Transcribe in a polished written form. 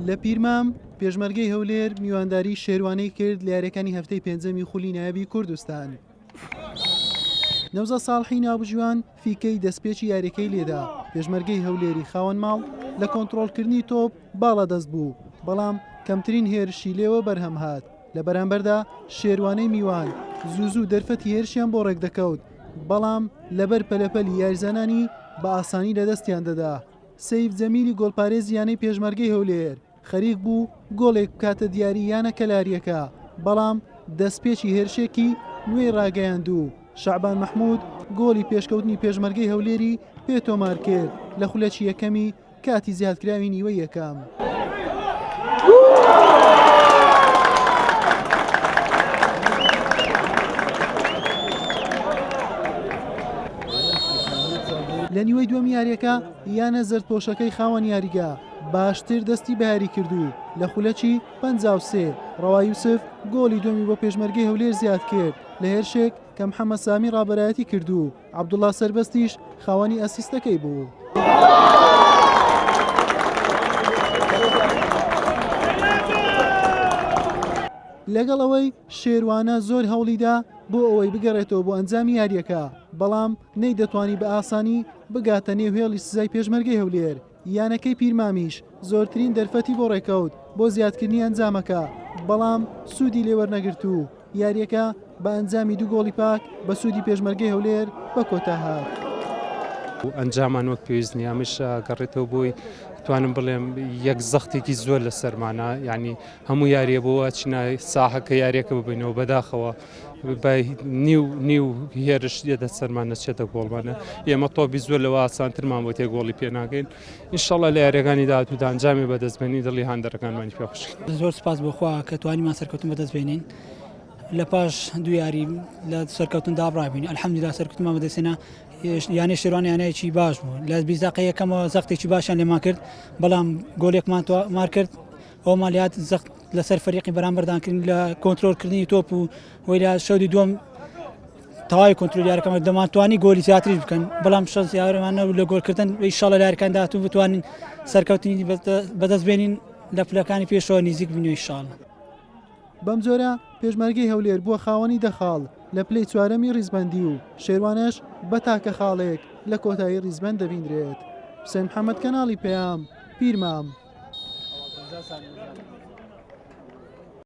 لە پیرمام پێشمەرگەی هەولێر میوانداری شێروانەی کرد لە یاریەکانی هەفتەی پێنجەمی خولی نایابی کوردستان. نەوزە ساڵحی ناوبژوان فیکەی دەستپێکی یاریەکەی لێدا. پێشمەرگەی هەولێری خاوەن ماڵ لە کۆنتڕۆڵکردنی تۆپ باڵە دەست بوو، بەڵام کەمترین هێرشی لێوە بەرهەم هات. لە بەرامبەردا شێروانەی میوان زوو دەرفەتی هێرشیان بۆ ڕێک دەکەوت، بەڵام لەبەر پەلەپەلی یاریزانانی بە ئاسانی لە دەستیان دەدا. سەیف جەمیلی گۆڵپارێزیانەی پێشمەرگەی هەولێر خەریک بوو گۆڵێک بکاتە دیاری یانە کەلاریەکە، بەڵام دەستپێکی هێرشێکی نوێی ڕاگەیاندوو. شەعبان مەحموود گۆڵی پێشکەوتنی پێشمەرگەی هەولێری پێتۆمار کرد لە خولەکی یەکەمی کاتی زیادکراوی نیوەی یەکەم. لە نیوەی دووەم یاریەکە یانە زەردپۆشەکەی خاوەن یاریگا باشتر دەستی بەیاری کردو لە خولەکی 53. ڕەوا یوسف گۆڵی دومی بۆ پێشمەرگەی هەولێر زیاد کرد لە هێرشێک کە محەممەد سامی ڕابەرایەتی کردو. عەبدوڵڵا سەربەستیش خاوەنی ئەسیستەکەی بوو. لەگەڵ ئەوەی شێروانە زۆر هەوڵیدا بۆ ئەوەی بگەڕێتەوە بۆ ئەنجامی یاریەکە، بەڵام نەیدەتوانی بە ئاسانی بگاتە نێو هێڵی سزای پێشمەرگەی هەولێر. یانەکەی پیرمامیش زۆرترین دەرفەتی بۆ ڕێکەوت بۆ زیادکردنی ئەنجامەکە، بەڵام سوودی لێوەرنەگرت و یاریەکە بە ئەنجامی دوو گۆڵی پاک بە سوودی پێشمەرگەی هەولێر بە کۆتا هات. ئەنجامان وەک پێویست نیامیش گەڕێتەوە بۆی توانم بڵێم یەک زەختێکی زۆر لە سەرمانە، یعنی هەموو یاریە بۆەوە چینای ساحەکە یاریەکە ببینەوە بەداخەوە نیو هێرش دێتە سەرمان نەچێتە گۆڵمانە. ئێمە تۆپی زۆر لەوە ئاسانترمان بۆ تێ گۆڵی پێناگەین. ئینشەڵڵا لە یاریەکانی داهاتوودا ئەنجامی بەدەستبێنی دڵی هاندەرەکانمانی پێ خۆش. زۆر سپاس بۆخوا کە توانیمان سەرکەوتن بەدەستبێنین. لە پاش دوو یاری لە سەرکەوتندا ڕابین ئەلحەمدولیلا سەرکەوتنمان بەدەستێنا. یانێ شێروان یانەیەکی باش بوو، لە 20 دقەیە یەکەمەوە زەختێکی باشیان لێمان کرد، بەڵام گۆڵێکمان مار کرد. ئەومان لات زەخت لەسەر فەریقی بەرامبەردانکردن لە کۆنتڕۆڵکردنی تۆپ و وەی لە شەوتی دووەم تەواوی کۆنتڕۆل یاریەکەمان دەمانتوانی گۆلی زیاتریش بکەن، بەڵام شەنس یاریمانە لە گۆڵکردن ئینشەڵڵا لە یاریەکان داهاتوو بتوانین سەرکەوتنی بەدەستبێنین لە پلەکانی پێشەوە نزیک بنین ئینشەڵڵا. بەم جۆرە پێشمەرگەی هەولێر بووە خاوەنی دەخاڵ لە پلەی چوارەمی ڕیزبەندی و شێروانەش بە تاکە خاڵێک لە کۆتایی ڕیزبەند دەبینرێت. حوسێن محەممەد کەناڵی پێام پیرمام.